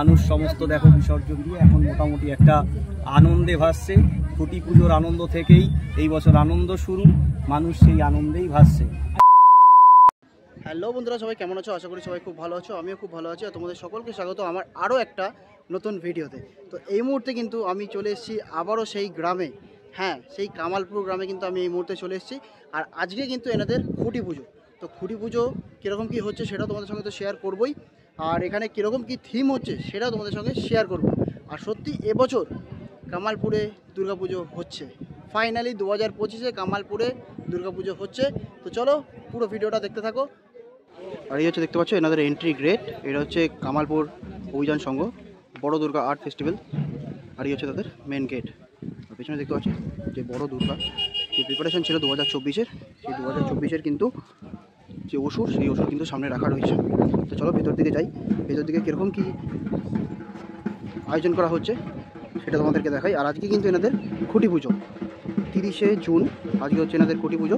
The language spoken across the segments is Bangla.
মানুষ সমস্ত দেখো বিসর্জন দিয়ে এখন মোটামুটি একটা আনন্দে ভাসছে। খুঁটি পুজোর আনন্দ থেকেই এই বছর আনন্দ শুরু, মানুষ সেই আনন্দেই ভাসছে। হ্যালো বন্ধুরা, সবাই কেমন আছো? আশা করি সবাই খুব ভালো আছো। আমিও খুব ভালো আছি। আর তোমাদের সকলকে স্বাগত আমার আরও একটা নতুন ভিডিওতে। তো এই মুহূর্তে কিন্তু আমি চলে এসেছি আবারও সেই গ্রামে, হ্যাঁ সেই কামালপুর গ্রামে কিন্তু আমি এই মুহূর্তে চলে এসেছি। আর আজকে কিন্তু এনাদের খুঁটি পুজো। তো খুঁটি পুজো কীরকম কী হচ্ছে সেটাও তোমাদের সঙ্গে তো শেয়ার করবই, আর এখানে কীরকম কী থিম হচ্ছে সেটাও তোমাদের সঙ্গে শেয়ার করব। আর সত্যি এবছর কামালপুরে দুর্গাপুজো হচ্ছে, ফাইনালি 2025-এ কামালপুরে দুর্গাপুজো হচ্ছে। তো চলো পুরো ভিডিওটা দেখতে থাকো। আর এই হচ্ছে দেখতে পাচ্ছ এনাদের এন্ট্রি গেট, এটা হচ্ছে কামালপুর অভিযান সংঘ বড় দুর্গা আর্ট ফেস্টিভ্যাল। আর এই হচ্ছে তাদের মেন গেট। আর পেছনে দেখতে পাচ্ছি যে বড় দুর্গা যে প্রিপারেশন ছিল 2024-এর, সেই 2024-এর কিন্তু যে অসুর, সেই অসুর কিন্তু সামনে রাখা রয়েছে। তো চলো ভেতর দিকে যাই, ভেতর দিকে কীরকম কী আয়োজন করা হচ্ছে সেটা তোমাদেরকে দেখাই। আর আজকে কিন্তু এনাদের খুঁটি পুজো, 30শে জুন আজকে হচ্ছে এনাদের খুঁটি পুজো।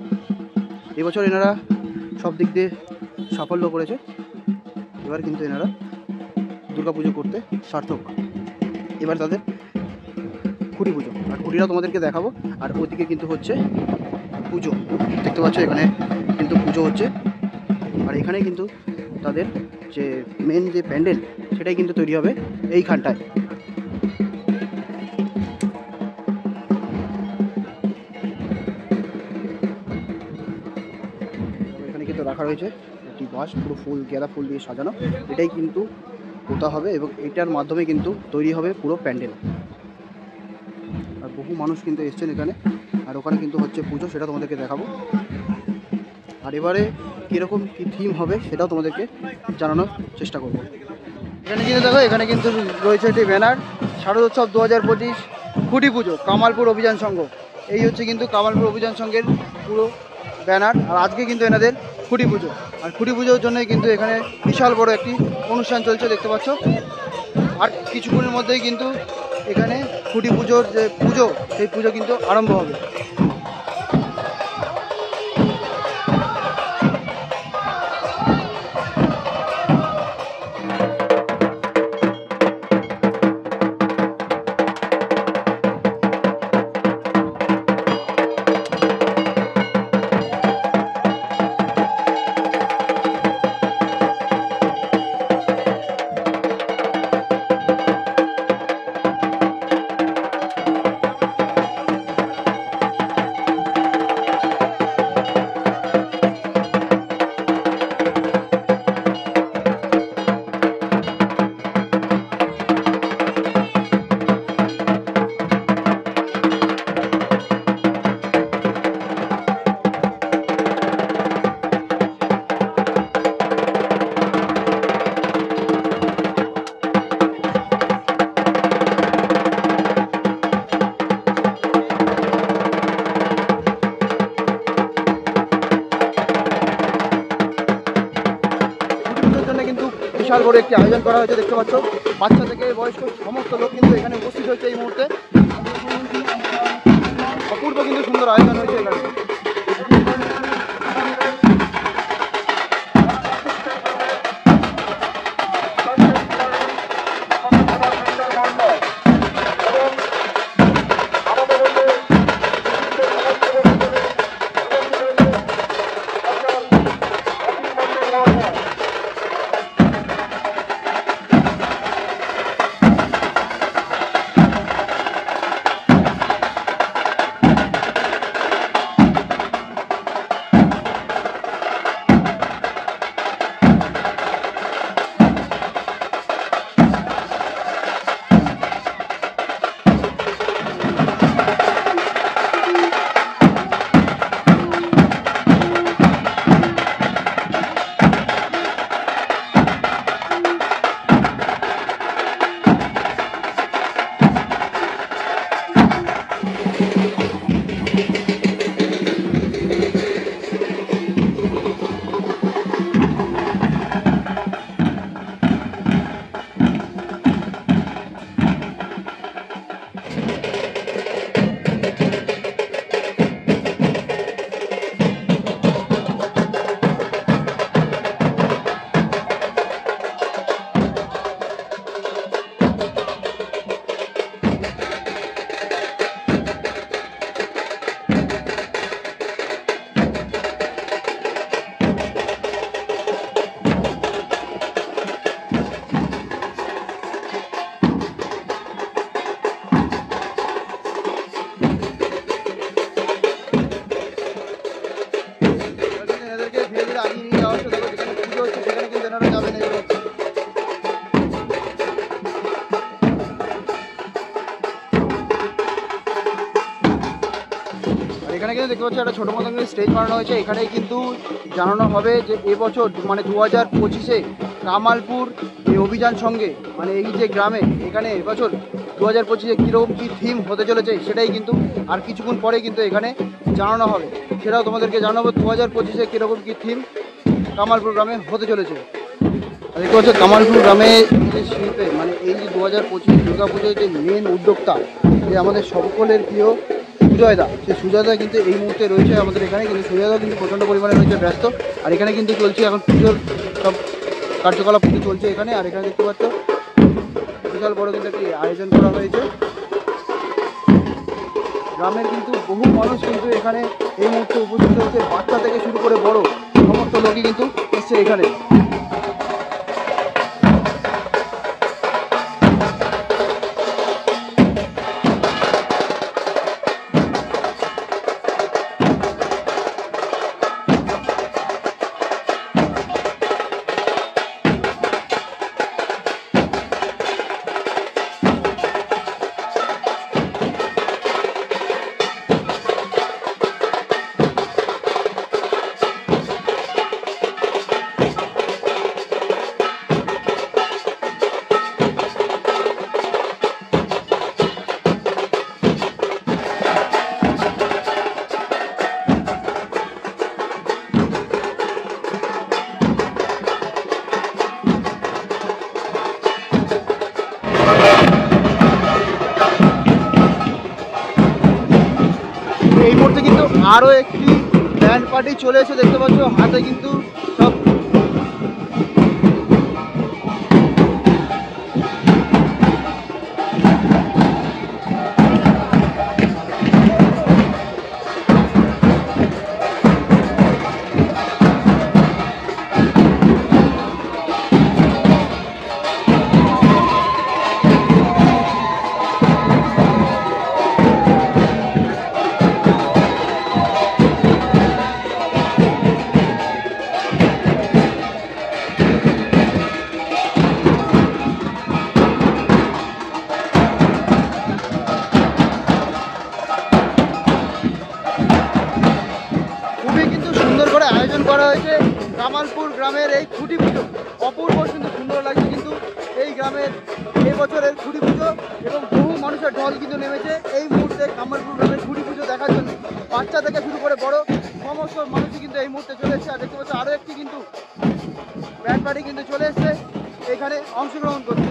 এবছর এনারা সব দিক দিয়ে সাফল্য করেছে, এবার কিন্তু এনারা দুর্গাপুজো করতে সার্থক। এবার তাদের খুঁটি পুজো, আর খুঁটিটা তোমাদেরকে দেখাবো। আর ওদিকে কিন্তু হচ্ছে পুজো, দেখতে পাচ্ছ এখানে কিন্তু পুজো হচ্ছে। আর এখানে কিন্তু তাদের যে মেন যে প্যান্ডেল সেটাই কিন্তু তৈরি হবে এইখানটায়। এখানে কিন্তু রাখা রয়েছে একটি বাঁশ, পুরো ফুল গেঁদা ফুল দিয়ে সাজানো, এটাই কিন্তু পোতা হবে এবং এটার মাধ্যমে কিন্তু তৈরি হবে পুরো প্যান্ডেল। আর বহু মানুষ কিন্তু এসছেন এখানে, আর ওখানে কিন্তু হচ্ছে পুজো, সেটা তোমাদেরকে দেখাবো। আর এবারে কীরকম কী থিম হবে সেটাও তোমাদেরকে জানানোর চেষ্টা করব। এখানে কিন্তু দেখো, এখানে কিন্তু রয়েছে একটি ব্যানার, শারদোৎসব 2025 খুঁটি পুজো কামালপুর অভিযান সংঘ। এই হচ্ছে কিন্তু কামালপুর অভিযান সংঘের পুরো ব্যানার। আর আজকে কিন্তু এনাদের খুঁটি পুজো, আর খুঁটি পুজোর জন্যই কিন্তু এখানে বিশাল বড় একটি অনুষ্ঠান চলছে, দেখতে পাচ্ছ। আর কিছুক্ষণের মধ্যেই কিন্তু এখানে খুঁটি পুজোর যে পুজো, সেই পুজো কিন্তু আরম্ভ হবে। বিশাল বড় একটি আয়োজন করা হয়েছে, দেখতে পাচ্ছ। বাচ্চা থেকে বয়স্ক সমস্ত লোক কিন্তু এখানে উপস্থিত হয়েছে এই মুহূর্তে। অপূর্ব কিন্তু সুন্দর আয়োজন হয়েছে এখানে। আর এখানে কিন্তু দেখতে পাচ্ছি একটা ছোটো মতন স্টেজ বানানো হয়েছে। এখানেই কিন্তু জানানো হবে যে এবছর মানে 2025-এ কামালপুর এই অভিযান সঙ্গে মানে এই যে গ্রামে এখানে এবছর 2025-এ কীরকম কী থিম হতে চলেছে সেটাই কিন্তু আর কিছুক্ষণ পরে কিন্তু এখানে জানানো হবে। সেটাও তোমাদেরকে জানাবো 2025-এ কীরকম কী থিম কামালপুর গ্রামে হতে চলেছে। আর দেখতে পাচ্ছ কামালপুর গ্রামে যে শিল্পে মানে এই যে 2025 দুর্গা পুজোর যে মেন উদ্যোক্তা যে আমাদের সকলের প্রিয় সুজয়দা, সেই সুজয়দা কিন্তু এই মুহূর্তে রয়েছে আমাদের এখানে। কিন্তু সুজয়দাও কিন্তু প্রচণ্ড পরিমাণে রয়েছে ব্যস্ত। আর এখানে কিন্তু চলছে এখন পুজোর সব কার্যকলাপ কিন্তু চলছে এখানে। আর এখানে দেখতে পাচ্ছ বিশাল বড় কিন্তু একটি আয়োজন করা হয়েছে। গ্রামের কিন্তু বহু মানুষ কিন্তু এখানে এই মুহূর্তে উপস্থিত হচ্ছে, বাচ্চা থেকে শুরু করে বড় সমস্ত লোকই কিন্তু এসছে এখানে। এই মুহূর্তে কিন্তু আরও একটি ব্যান্ড পার্টি চলে এসে দেখতে পাচ্ছ হাতে কিন্তু সব করা হয়েছে কামালপুর গ্রামের এই খুঁটি পুজো। অপূর্ব কিন্তু সুন্দর লাগছে কিন্তু এই গ্রামের এই বছরের খুঁটি পুজো, এবং বহু মানুষের ঢল কিন্তু নেমেছে এই মুহূর্তে কামালপুর গ্রামের খুঁটি পুজো দেখার জন্য। বাচ্চা থেকে শুরু করে বড় সমস্ত মানুষই কিন্তু এই মুহূর্তে চলে এসেছে। আর দেখতে পাচ্ছি আরও একটি কিন্তু ব্যান্ড পার্টি কিন্তু চলে এসছে এখানে অংশগ্রহণ করতে।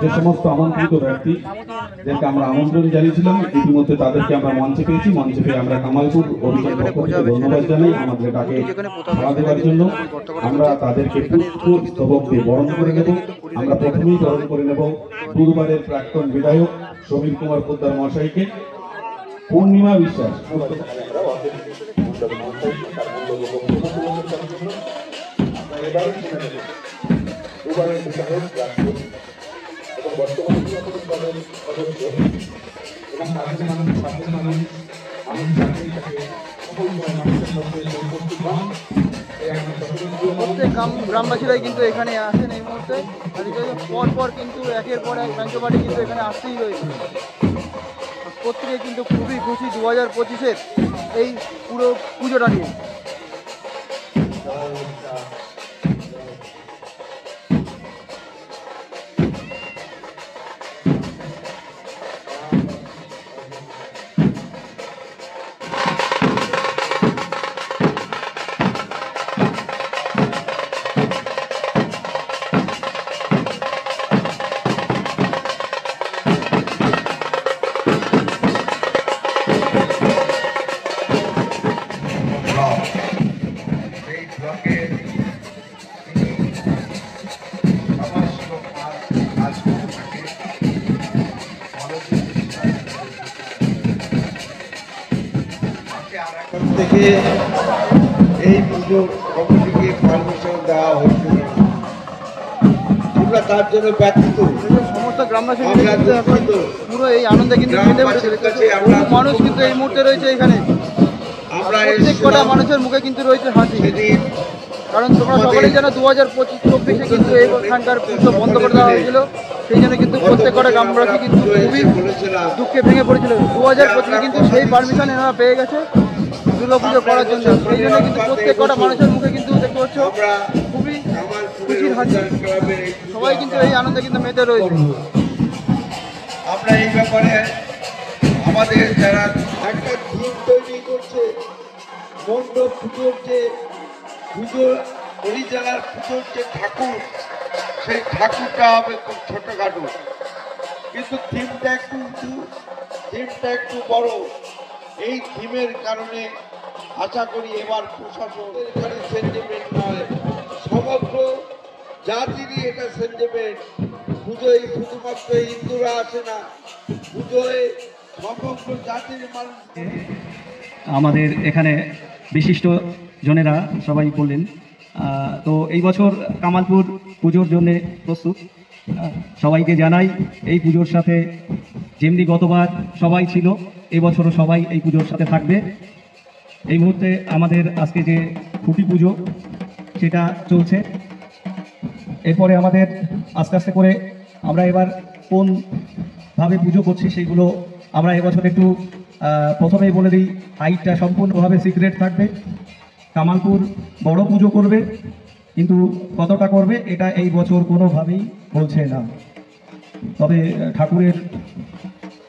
যে সমস্ত আমন্ত্রিত ব্যক্তি যাদেরকে আমরা আমন্ত্রণ জানিয়েছিলাম ইতিমধ্যে তাদেরকে আমরা মঞ্চে পেয়েছি। মঞ্চে পেয়ে আমরা কামালপুর অভিযান পক্ষ থেকে ধন্যবাদ জানাই আমাদের ডাকে সাড়া দেওয়ার জন্য। আমরা তাদেরকে পুষ্প স্তবক দিয়ে বরণ করে নেব। আমরা প্রথমেই বরণ করে নেব বুধবারের প্রাক্তন বিধায়ক সমীর কুমার পোদ্দার মহাশয়কে। পূর্ণিমা বিশ্বাস প্রত্যেক গ্রামবাসীরাই কিন্তু এখানে আসেন এই মুহূর্তে। পর পর কিন্তু একের পর এক ব্যাংকবাড়ি কিন্তু এখানে আসতেই রয়েছে। প্রত্যেকে কিন্তু খুবই খুশি 2025-এর এই পুরো পুজোটা নিয়ে। থেকে এই পুজো কমিটিকে পারমিশন দেওয়া হয়েছিল, আমরা তার জন্য ব্যর্থ। সমস্ত গ্রামবাসী পুরো এই আনন্দে কিন্তু মেতে উঠেছে। মানুষ কিন্তু এই মুহূর্তে রয়েছে এখানে। আমরা প্রত্যেক কটা মানুষের মুখে কিন্তু রয়েছে হাসি, কারণ তোমরা সকলেই জানো 2025-24-এ কিন্তু এইখানকার পুজো বন্ধ করে দেওয়া হয়েছিল। সেই জন্য কিন্তু প্রত্যেক কটা গ্রামবাসী কিন্তু খুবই দুঃখে ভেঙে পড়েছিল। 2025-এ কিন্তু সেই পারমিশন এনারা পেয়ে গেছে দুর্গা পুজো করার জন্য। সেই জন্য কিন্তু প্রত্যেক কটা মানুষের মুখে কিন্তু দেখতে পাচ্ছ খুবই খুশির হাসি। সবাই কিন্তু এই আনন্দে কিন্তু মেতে রয়েছে। আমরা এই ব্যাপারে আমাদের যারা একটা থিম তৈরি করছে, মণ্ডপ পুজোর যে পুজো হরিজেলার পুজোর যে ঠাকুর, সেই ঠাকুরটা হবে খুব ছোটখাটো, কিন্তু থিমটা একটু উঁচু, থিমটা একটু বড়। এই থিমের কারণে আশা করি এবার প্রশাসনের এখানে সেন্টিমেন্ট নয়, সমগ্র জাতিরই এটা সেন্টিমেন্ট। পুজোয় শুধুমাত্র হিন্দুরা আসে না, পুজোয় সমগ্র জাতির মানুষ। আমাদের এখানে বিশিষ্ট জনেরা সবাই বললেন, তো এই বছর কামালপুর পুজোর জন্যে প্রস্তুত। সবাইকে জানাই এই পুজোর সাথে যেমনি গতবার সবাই ছিল, এই বছরও সবাই এই পুজোর সাথে থাকবে। এই মুহূর্তে আমাদের আজকে যে খুঁটি পুজো সেটা চলছে। এরপরে আমাদের আস্তে আস্তে করে আমরা এবার কোনভাবে পুজো করছি সেইগুলো আমরা এবছর একটু প্রথমেই বলে দিই, হাইটটা সম্পূর্ণভাবে সিক্রেট থাকবে। কামালপুর বড় পুজো করবে, কিন্তু কতটা করবে এটা এই বছর কোনোভাবেই বলছে না। তবে ঠাকুরের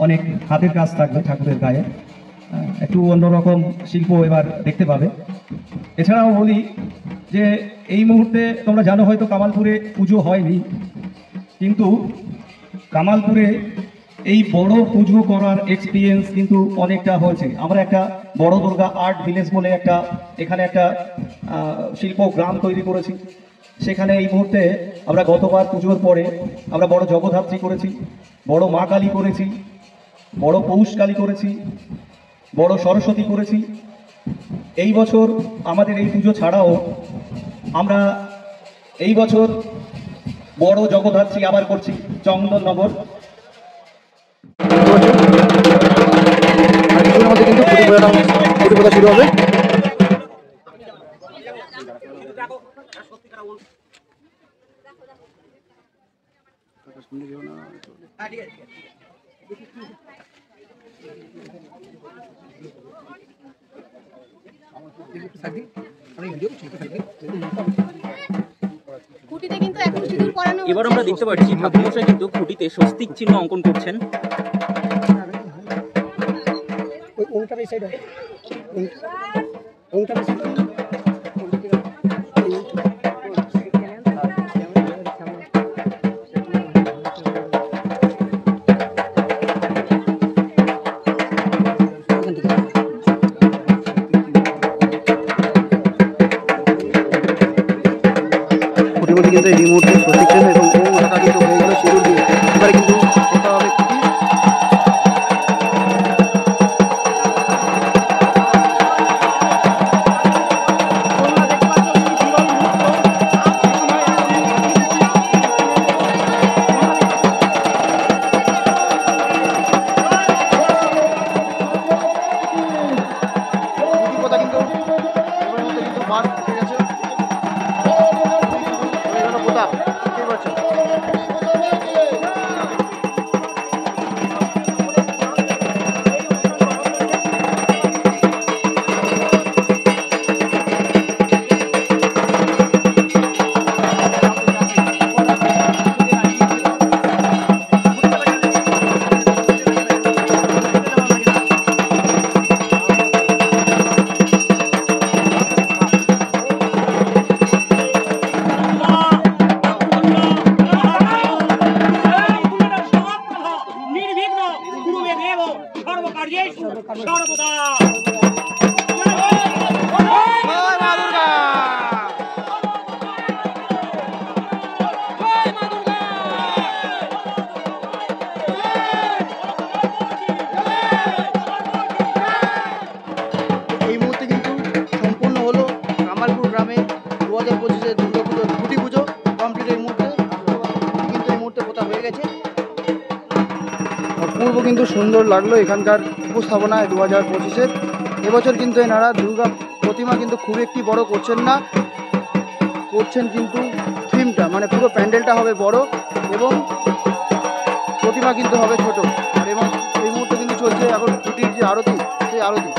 অনেক হাতের কাজ থাকবে, ঠাকুরের গায়ে একটু অন্যরকম শিল্প এবার দেখতে পাবে। এছাড়াও বলি যে এই মুহূর্তে তোমরা জানো হয়তো কামালপুরে পুজো হয়নি, কিন্তু কামালপুরে এই বড় পুজো করার এক্সপিরিয়েন্স কিন্তু অনেকটা হয়েছে। আমরা একটা বড় দুর্গা আর্ট ভিলেজ বলে এখানে একটা শিল্প গ্রাম তৈরি করেছি। সেখানে এই মুহূর্তে আমরা গতবার পুজোর পরে আমরা বড় জগদ্ধাত্রী করেছি, বড় মা কালী করেছি, বড় পৌষ কালী করেছি, বড় সরস্বতী করেছি। এই বছর আমাদের এই পুজো ছাড়াও আমরা এই বছর বড় জগদ্ধাত্রী আবার করছি চন্দননগর। কিন্তু পুজো শুরু হবে। খুঁটিতে কিন্তু এখন সিঁদুর পরানো এবার আমরা দেখতে পাচ্ছি ঠাকুরমশাই কিন্তু খুঁটিতে স্বস্তিক চিহ্ন অঙ্কন করছেন। কিন্তু এই মুহূর্তে সঠিক চিহ্ন এবং ওম রাখা কিন্তু হয়ে গেল সিঁদুর দিয়ে। এবারে কিন্তু পোতা হবে খুঁটি। অপূর্ব কিন্তু সুন্দর লাগলো এখানকার উপস্থাপনায় 2025-এর। এবছর কিন্তু এনারা দুর্গা প্রতিমা কিন্তু খুব একটি বড় করছেন না, করছেন কিন্তু থিমটা, মানে পুরো প্যান্ডেলটা হবে বড় এবং প্রতিমা কিন্তু হবে ছোট। আর এবং এই মুহূর্তে কিন্তু চলছে এখন খুঁটির যে আরতি, সেই আরতি।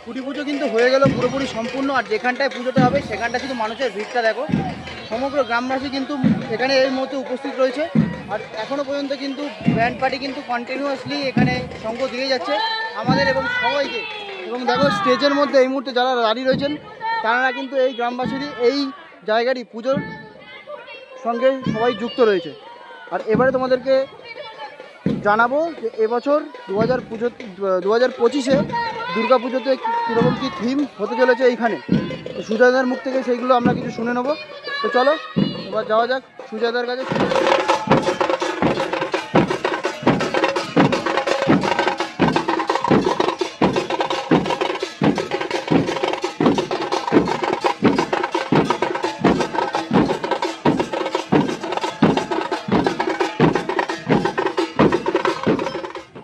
খুঁটি পুজো কিন্তু হয়ে গেল পুরোপুরি সম্পূর্ণ। আর যেখানটায় পুজোটা হবে সেখানটা শুধু মানুষের ভিড়টা দেখো, সমগ্র গ্রামবাসী কিন্তু এখানে এই মুহূর্তে উপস্থিত রয়েছে। আর এখনও পর্যন্ত কিন্তু ব্যান্ড পার্টি কিন্তু কন্টিনিউয়াসলি এখানে সঙ্গ দিয়ে যাচ্ছে আমাদের এবং সবাইকে। এবং দেখো স্টেজের মধ্যে এই মুহূর্তে যারা দাঁড়িয়ে রয়েছেন তারা কিন্তু এই গ্রামবাসীরই এই জায়গারই পুজোর সঙ্গে সবাই যুক্ত রয়েছে। আর এবারে তোমাদেরকে জানাবো যে এবছর 2025-এ দুর্গা পুজোতে কীরকম কী থিম হতে চলেছে এইখানে। তো সুজাদার মুখ থেকে সেইগুলো আমরা কিছু শুনে নেবো। তো চলো এবার যাওয়া যাক সুজাদার কাছে।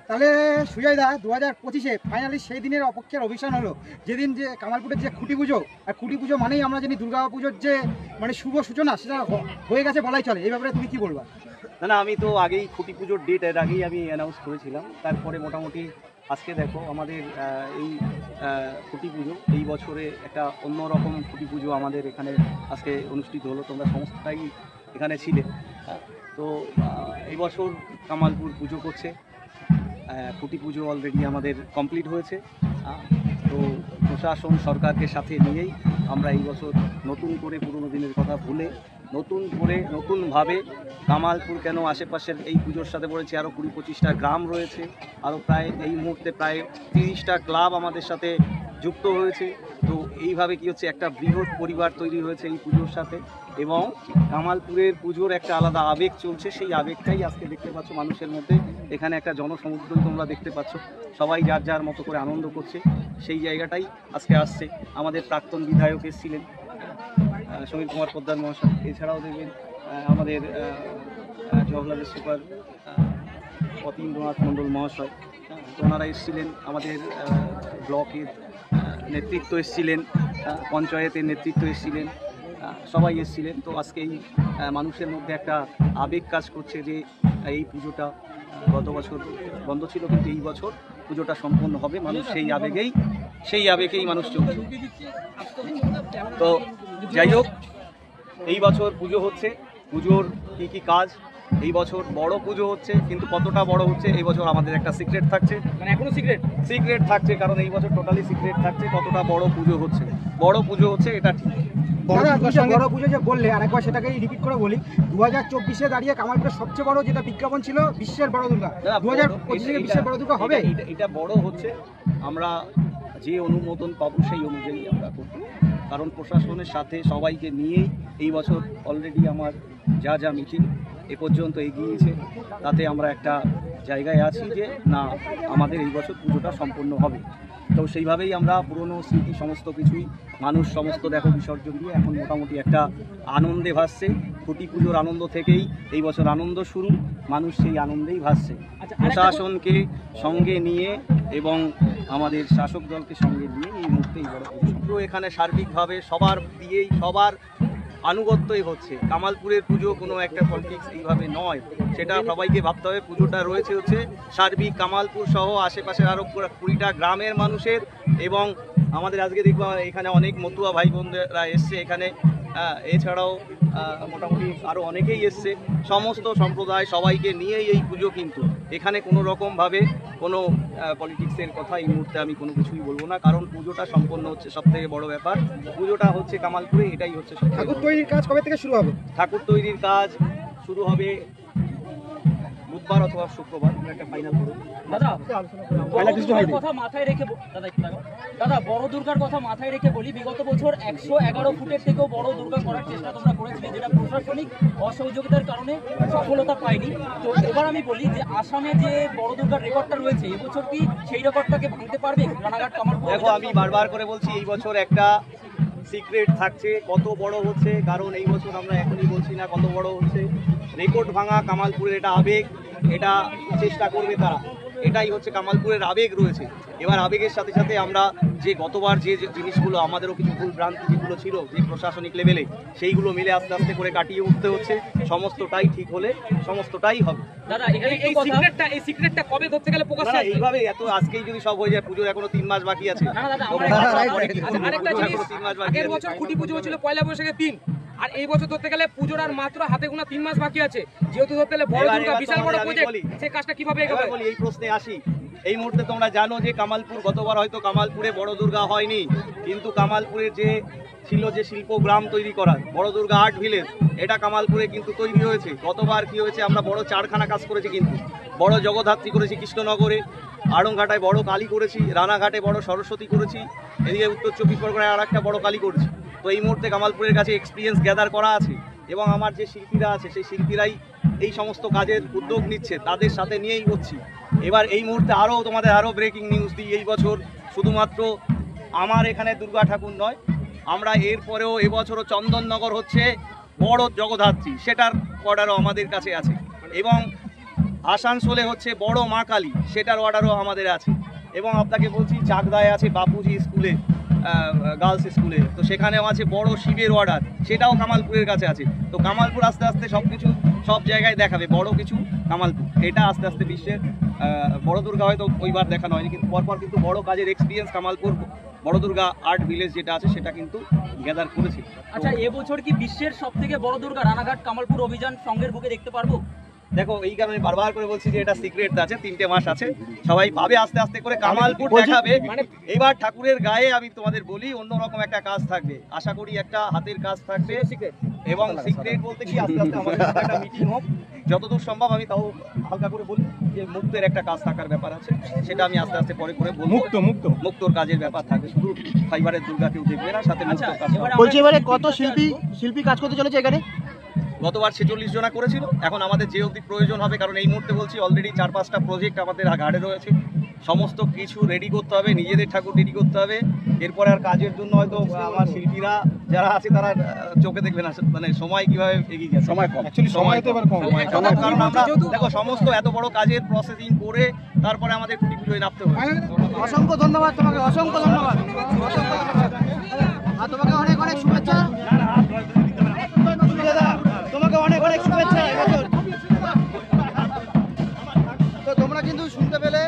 তাহলে সুজয় দা 2025-এ ফাইনালি সেই দিনের অপেক্ষার অভিযান হলো, যেদিন যে কামালপুরের যে খুঁটি পুজো, আর খুঁটি পুজো মানেই আমরা জানি দুর্গা পুজোর যে মানে শুভ সূচনা, সেটা হয়ে গেছে বলাই চলে। এই ব্যাপারে তুমি কি বলবা? না আমি তো আগেই খুঁটি পুজোর ডেট এর আগেই আমি অ্যানাউন্স করেছিলাম। তারপরে মোটামুটি আজকে দেখো আমাদের এই খুঁটি পুজো এই বছরে একটা অন্যরকম খুঁটি পুজো আমাদের এখানে আজকে অনুষ্ঠিত হলো। তোমরা সমস্তটাই এখানে ছিলে। তো এই বছর কামালপুর পুজো করছে। খুঁটি পুজো অলরেডি আমাদের কমপ্লিট হয়েছে। তো প্রশাসন সরকারকে সাথে নিয়েই আমরা এই বছর নতুন করে পুরনো দিনের কথা ভুলে নতুন করে নতুনভাবে কামালপুর কেন আশেপাশের এই পুজোর সাথে পড়েছে আরও 20-25টা গ্রাম রয়েছে, আরও প্রায় এই মুহূর্তে প্রায় 30টা ক্লাব আমাদের সাথে যুক্ত হয়েছে। তো এইভাবে কি হচ্ছে একটা বৃহৎ পরিবার তৈরি হয়েছে এই পুজোর সাথে, এবং কামালপুরের পুজোর একটা আলাদা আবেগ চলছে। সেই আবেগটাই আজকে দেখতে পাচ্ছ মানুষের মধ্যে। এখানে একটা জনসমুদ্রই তোমরা দেখতে পাচ্ছ, সবাই যার যার মতো করে আনন্দ করছে। সেই জায়গাটাই আজকে আসছে। আমাদের প্রাক্তন বিধায়ক এসেছিলেন সমীর কুমার পোদ্দার মহাশয়, এছাড়াও দেখবেন আমাদের জওহরলালের সুপার অতীন্দ্রনাথ মণ্ডল মহাশয়, ওনারা এসেছিলেন। আমাদের ব্লকের নেতৃত্ব এসেছিলেন, পঞ্চায়েতের নেতৃত্ব এসেছিলেন, সবাই এসেছিলেন। তো আজকে এই মানুষের মধ্যে একটা আবেগ কাজ করছে যে এই পুজোটা গত বছর বন্ধ ছিল, কিন্তু এই বছর পুজোটা সম্পন্ন হবে। মানুষ সেই আবেগেই মানুষ চলছে। তো যাই হোক, এই বছর পুজো হচ্ছে। পুজোর কী কাজ এই বছর বড় পুজো হচ্ছে, কিন্তু কতটা বড় হচ্ছে এই বছর আমাদের একটা সিক্রেট থাকছে। মানে এখনো সিক্রেট থাকছে, কারণ এই বছর টোটালি সিক্রেট থাকছে কতটা বড় পুজো হচ্ছে। বড় পুজো হচ্ছে এটা ঠিক। বড় পুজো যে বললে আরেকবার সেটাকেই রিপিট করে বলি, 2024-এ দাঁড়িয়ে কামালপুরের সবচেয়ে বড় যেটা বিজ্ঞাপন ছিল বিশ্বের বড় দুর্গা, 2025-এ বিশ্বের বড় দুর্গা হবে। এটা বড় হচ্ছে, আমরা যে অনুমোদন পাবো সেই অনুযায়ী আমরা করব। কারণ প্রশাসনের সাথে সবাইকে নিয়েই এই বছর অলরেডি আমার যা মিটিং এ পর্যন্ত এগিয়েছে, তাতে আমরা একটা জায়গায় আছি যে না, আমাদের এই বছর পুজোটা সম্পন্ন হবে। তো সেইভাবেই আমরা পুরনো স্মৃতি সমস্ত কিছুই মানুষ সমস্ত দেখো বিসর্জন দিয়ে এখন মোটামুটি একটা আনন্দে ভাসছে। খুঁটি পুজোর আনন্দ থেকেই এই বছর আনন্দ শুরু, মানুষ সেই আনন্দেই ভাসছে। প্রশাসনকে সঙ্গে নিয়ে এবং আমাদের শাসক দলকে সঙ্গে নিয়ে এই মুহূর্তে এই বড় পুজো এখানে সার্বিকভাবে সবার দিয়েই সবার আনুগত্যই হচ্ছে। কামালপুরের পুজো কোনো একটা পলিটিক্স এইভাবে নয়, সেটা সবাইকে ভাবতে হবে। পুজোটা রয়েছে হচ্ছে সার্বিক কামালপুর সহ আশেপাশের আরও 20টা গ্রামের মানুষের, এবং আমাদের আজকে দেখবো এখানে অনেক মতুয়া ভাই বোনরা এসছে এখানে, এছাড়াও মোটামুটি আরও অনেকেই এসছে। সমস্ত সম্প্রদায় সবাইকে নিয়েই এই পুজো, কিন্তু এখানে কোনো রকমভাবে কোনো পলিটিক্সের কথা এই মুহূর্তে আমি কোনো কিছুই বলবো না, কারণ পুজোটা সম্পন্ন হচ্ছে সবথেকে বড় ব্যাপার। পুজোটা হচ্ছে কামালপুরে, এটাই হচ্ছে। ঠাকুর তৈরির কাজ কবে থেকে শুরু হবে? ঠাকুর তৈরির কাজ শুরু হবে বুধবার অথবা শুক্রবার, একটা ফাইনাল করুন। দাদা বড় দুর্গার কথা মাথায় রেখে বলি, বিগত বছর 111 ফুটের থেকেও বড় দুর্গা করার চেষ্টা তোমরা করেছিলে, যেটা প্রশাসনিক অসহযোগিতার কারণে সফলতা পায়নি। তো এবার আমি বলি যে আসামে যে বড় দুর্গার রেকর্ডটা রয়েছে, এবছর কি সেই রেকর্ডটাকে ভাঙতে পারবে রানাঘাট কামালপুর? দেখো, আমি বারবার করে বলছি এই বছর একটা সিক্রেট থাকছে কত বড় হচ্ছে, কারণ এই বছর আমরা এখনই বলছি না কত বড় হচ্ছে। রেকর্ড ভাঙা কামালপুরের এটা আবেগ, এটা চেষ্টা করবে তারা, এটাই হচ্ছে কামালপুরের আবেগ রয়েছে। এবার আবেগের সাথে সাথে আমরা যে গতবার যে জিনিসগুলো আমাদেরও কিছু ভুল ভ্রান্তি যেগুলো ছিল যে প্রশাসনিক লেভেলে, সেইগুলো মিলে আস্তে আস্তে করে কাটিয়ে উঠতে হচ্ছে। সমস্তটাই ঠিক হলে সমস্তটাই হবে। দাদা এই সিক্রেটটা কবে ধরতে গেলে প্রকাশ হবে? এইভাবে এত আজকেই যদি সব হয়ে যায়, পুজোর এখনো 3 মাস বাকি আছে। আরেকটা জিনিস, আগের বছর খুঁটি পুজো ছিল পয়লা বৈশাখে 3, আর এই বছর ধরতে গেলে পুজোর আর মাত্র হাতে গোনা 3 মাস বাকি আছে। যেহেতু ধরতে গেলে বড় দুর্গা বিশাল বড় প্রজেক্ট, সেই কাজটা কিভাবে এগোবে? এই প্রশ্নে আসি। এই মুহূর্তে তোমরা জানো যে কামালপুর গতবার হয়তো কামালপুরে বড় দুর্গা হয়নি, কিন্তু কামালপুরের যে ছিল যে শিল্প গ্রাম তৈরি করা বড় দুর্গা আর্ট ভিলেজ, এটা কামালপুরে কিন্তু তৈরি হয়েছে। গতবার কি হয়েছে, আমরা বড় 4খানা কাজ করেছি, কিন্তু বড় জগদ্ধাত্রী করেছি কৃষ্ণনগরে, আড়ংঘাটায় বড় কালী করেছি, রানাঘাটে বড় সরস্বতী করেছি, এদিকে উত্তর 24 পরগনায় আর একটা বড় কালী করেছি। তো এই মুহূর্তে কামালপুরের কাছে এক্সপিরিয়েন্স গ্যাদার করা আছে, এবং আমার যে শিল্পীরা আছে সেই শিল্পীরাই এই সমস্ত কাজের উদ্যোগ নিচ্ছে, তাদের সাথে নিয়েই করছি। এবার এই মুহূর্তে তোমাদের আরও ব্রেকিং নিউজ দিই। এই বছর শুধুমাত্র আমার এখানে দুর্গা ঠাকুর নয়, আমরা এরপরেও এবছরও চন্দননগর হচ্ছে বড় জগদ্ধাত্রী, সেটার অর্ডারও আমাদের কাছে আছে, এবং আসানসোলে হচ্ছে বড় মা কালী, সেটার অর্ডারও আমাদের আছে। এবং আপনাকে বলছি চাকদায় আছে বাপুজি স্কুলে গার্লস স্কুলে, তো সেখানেও আছে বড় শিবের অর্ডার, সেটাও কামালপুরের কাছে আছে। তো কামালপুর আস্তে আস্তে সব কিছু সব জায়গায় দেখাবে, বড় কিছু কামালপুর, এটা আস্তে আস্তে বিশ্বের বড় দুর্গা হয়তো ওইবার দেখানো হয়নি, কিন্তু পরপর কিন্তু বড় কাজের এক্সপিরিয়েন্স কামালপুর বড় দুর্গা আর্ট ভিলেজ যেটা আছে সেটা কিন্তু গ্যাদার করেছে। আচ্ছা, এবছর কি বিশ্বের সব থেকে বড় দুর্গা রানাঘাট কামালপুর অভিযান সঙ্গের বুকে দেখতে পারবো? দেখো, এই কারণে বারবার করে বলছি যে এটা সিক্রেট আছে, 3টে মাস আছে, সবাই পাবে আস্তে আস্তে করে, কামালপুর দেখাবে। এবার ঠাকুরের গায়ে আমি তোমাদের বলি অন্যরকম একটা কাজ থাকবে, আশা করি একটা হাতের কাজ থাকবে, এবং সিক্রেট বলতে কি আস্তে আস্তে আমাদের সাথে একটা মিটিং হোক, যতদূর সম্ভব আমি তাও হালকা করে বলি যে মুক্তের একটা কাজ থাকার ব্যাপার আছে, সেটা আমি আস্তে আস্তে পরে করে বলবো। মুক্তর কাজের ব্যাপার থাকবে, শুধু ফাইবারের দুর্গা কেউ দেখবে না, সাথে মুক্তর কাজ হবে। বলছি এবারে কত শিল্পী কাজ করতে চলেছে এখানে? গতবার 46 জনা করেছিল, এখন আমাদের যে অবধি প্রয়োজন হবে, কারণ এই মুহূর্তে বলছি অলরেডি 4-5টা প্রজেক্ট আমাদের ঘাড়ে রয়েছে, সমস্ত কিছু রেডি করতে হবে, নিজেদের ঠাকুর রেডি করতে হবে। এরপরে আর কাজের জন্য হয়তো আমার শিল্পীরা যারা আছে তারা চোখে দেখবে না, মানে সময় কিভাবে এগিয়ে যায়, সময় কম, সময় তো এবার কম, কারণ আমরা দেখো সমস্ত এত বড় কাজের প্রসেসিং করে তারপরে আমাদের কুটি পুজোয় নামতে হবে। অসংখ্য ধন্যবাদ তোমাকে, অসংখ্য ধন্যবাদ, আর তোমাকে অনেক অনেক শুভেচ্ছা, তোমাকে অনেক অনেক শুভেচ্ছা এবছর। তো তোমরা কিন্তু শুনতে পেলে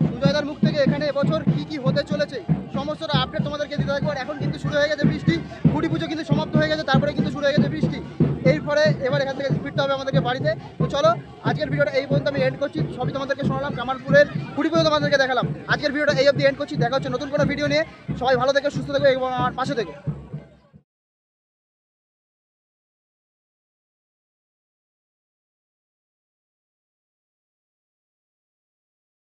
সুজয়দার মুখ থেকে এখানে এবছর কি কি হতে চলেছে সমস্তটা আপডেট তোমাদেরকে দিতে থাকবো। আর এখন কিন্তু শুরু হয়ে গেছে বৃষ্টি, কুটি পুজো কিন্তু সমাপ্ত হয়ে গেছে, তারপরে কিন্তু শুরু হয়ে গেছে বৃষ্টি, এরপরে এবার এখান থেকে ফিরতে হবে আমাদেরকে বাড়িতে। তো চলো আজকের ভিডিওটা এই পর্যন্ত আমি এন্ড করছি, সবই তোমাদেরকে শোনালাম, কামালপুরের কুটি পুজো তোমাদেরকে দেখালাম। আজকের ভিডিওটা এই অবধি এন্ড করছি, দেখা হচ্ছে নতুন কোনো ভিডিও নিয়ে। সবাই ভালো থেকো, সুস্থ থেকো এবং আমার পাশে থেকো।